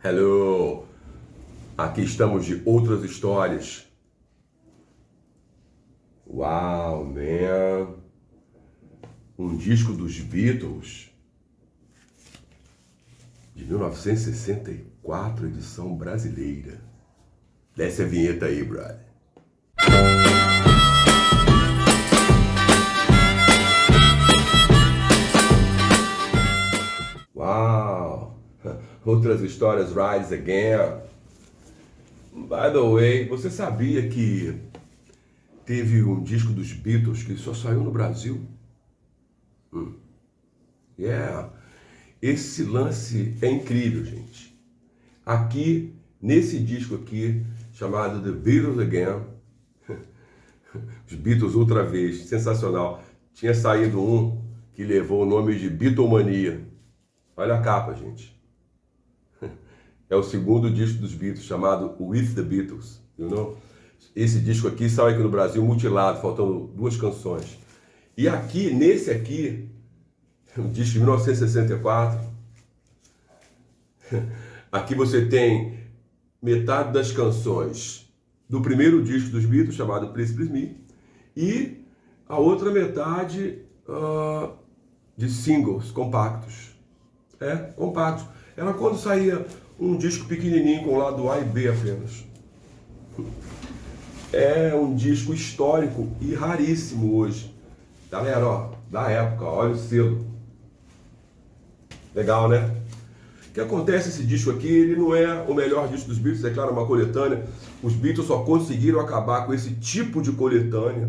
Hello! Aqui estamos de outras histórias. Uau, man! Um disco dos Beatles de 1964, edição brasileira. Desce a vinheta aí, brother. Uau! Outras histórias, Rise Again. By the way, você sabia que teve um disco dos Beatles que só saiu no Brasil? Yeah. Esse lance é incrível, gente. Aqui, nesse disco aqui, chamado The Beatles Again, os Beatles outra vez, sensacional. Tinha saído um que levou o nome de Beatlemania. Olha a capa, gente. É o segundo disco dos Beatles, chamado With the Beatles. You know? Esse disco aqui saiu aqui no Brasil mutilado, faltando 2 canções. E aqui, nesse aqui, um disco de 1964, aqui você tem metade das canções do primeiro disco dos Beatles, chamado Please Please Me, e a outra metade de singles compactos. Compactos. Era quando saía um disco pequenininho com o lado A e B apenas. É um disco histórico e raríssimo hoje. Galera, ó, da época, olha o selo. Legal, né? O que acontece, esse disco aqui, ele não é o melhor disco dos Beatles, é claro, uma coletânea. Os Beatles só conseguiram acabar com esse tipo de coletânea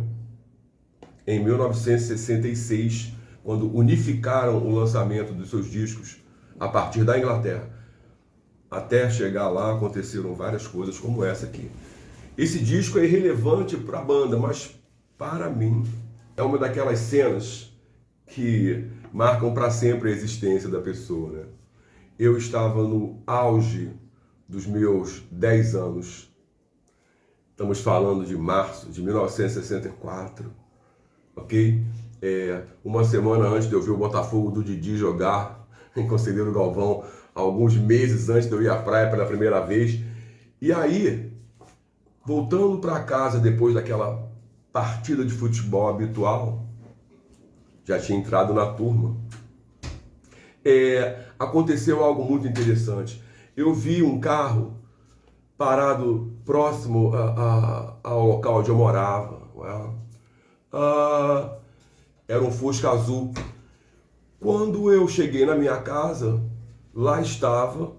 em 1966, quando unificaram o lançamento dos seus discos a partir da Inglaterra. Até chegar lá aconteceram várias coisas como essa aqui. Esse disco é irrelevante para a banda, mas para mim é uma daquelas cenas que marcam para sempre a existência da pessoa, né? Eu estava no auge dos meus 10 anos. Estamos falando de março de 1964, ok? Uma semana antes de eu ver o Botafogo do Didi jogar em Conselheiro Galvão, alguns meses antes de eu ir à praia pela primeira vez. E aí, voltando para casa depois daquela partida de futebol habitual, já tinha entrado na turma, aconteceu algo muito interessante. Eu vi um carro parado próximo ao local onde eu morava. Era um Fusca azul. Quando eu cheguei na minha casa, lá estava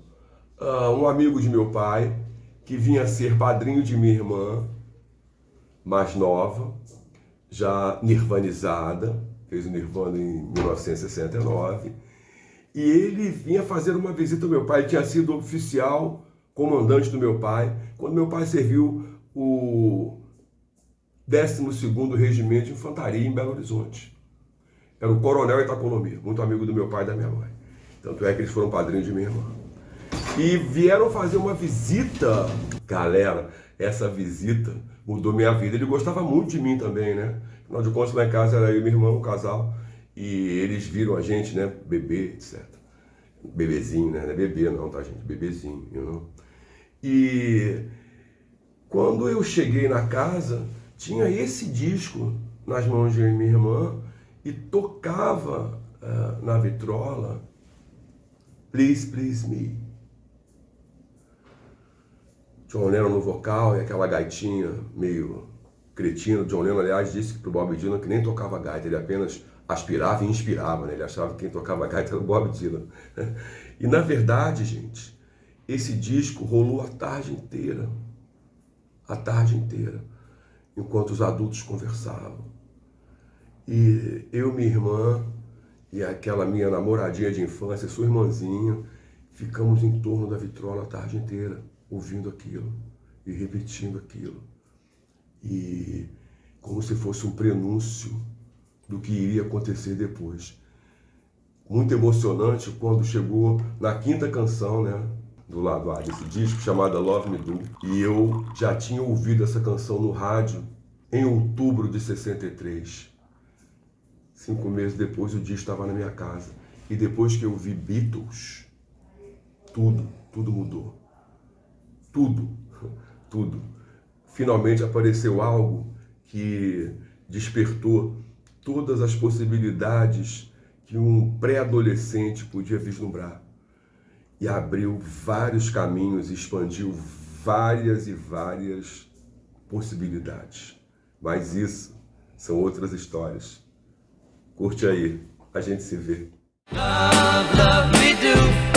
um amigo de meu pai, que vinha ser padrinho de minha irmã, mais nova, já nirvanizada, fez o Nirvana em 1969, e ele vinha fazer uma visita ao meu pai. Ele tinha sido oficial, comandante do meu pai, quando meu pai serviu o 12º Regimento de Infantaria em Belo Horizonte. Era o Coronel Itacolomi, muito amigo do meu pai e da minha mãe. Tanto é que eles foram padrinhos de minha irmã. E vieram fazer uma visita. Galera, essa visita mudou minha vida. Ele gostava muito de mim também, né? Afinal de contas, lá em casa era eu e minha irmã, um casal. E eles viram a gente, né? Bebê, etc. Bebezinho, né? Não é bebê não, tá, gente? Bebezinho, you know? E quando eu cheguei na casa, tinha esse disco nas mãos de minha irmã e tocava na vitrola Please Please Me. John Lennon no vocal e aquela gaitinha meio cretina. John Lennon, aliás, disse pro Bob Dylan que nem tocava gaita, ele apenas aspirava e inspirava, né? Ele achava que quem tocava gaita era o Bob Dylan. E na verdade, gente, esse disco rolou a tarde inteira, enquanto os adultos conversavam. E eu, minha irmã e aquela minha namoradinha de infância, sua irmãzinha, ficamos em torno da vitrola a tarde inteira, ouvindo aquilo e repetindo aquilo. E como se fosse um prenúncio do que iria acontecer depois. Muito emocionante quando chegou na 5ª canção, né, do lado A desse disco, chamada Love Me Do. E eu já tinha ouvido essa canção no rádio em outubro de 63. 5 meses depois o disco estava na minha casa. E depois que eu vi Beatles, tudo tudo mudou. Tudo, tudo. Finalmente apareceu algo que despertou todas as possibilidades que um pré-adolescente podia vislumbrar. E abriu vários caminhos, expandiu várias e várias possibilidades. Mas isso são outras histórias. Curte aí, a gente se vê. Love, love me do.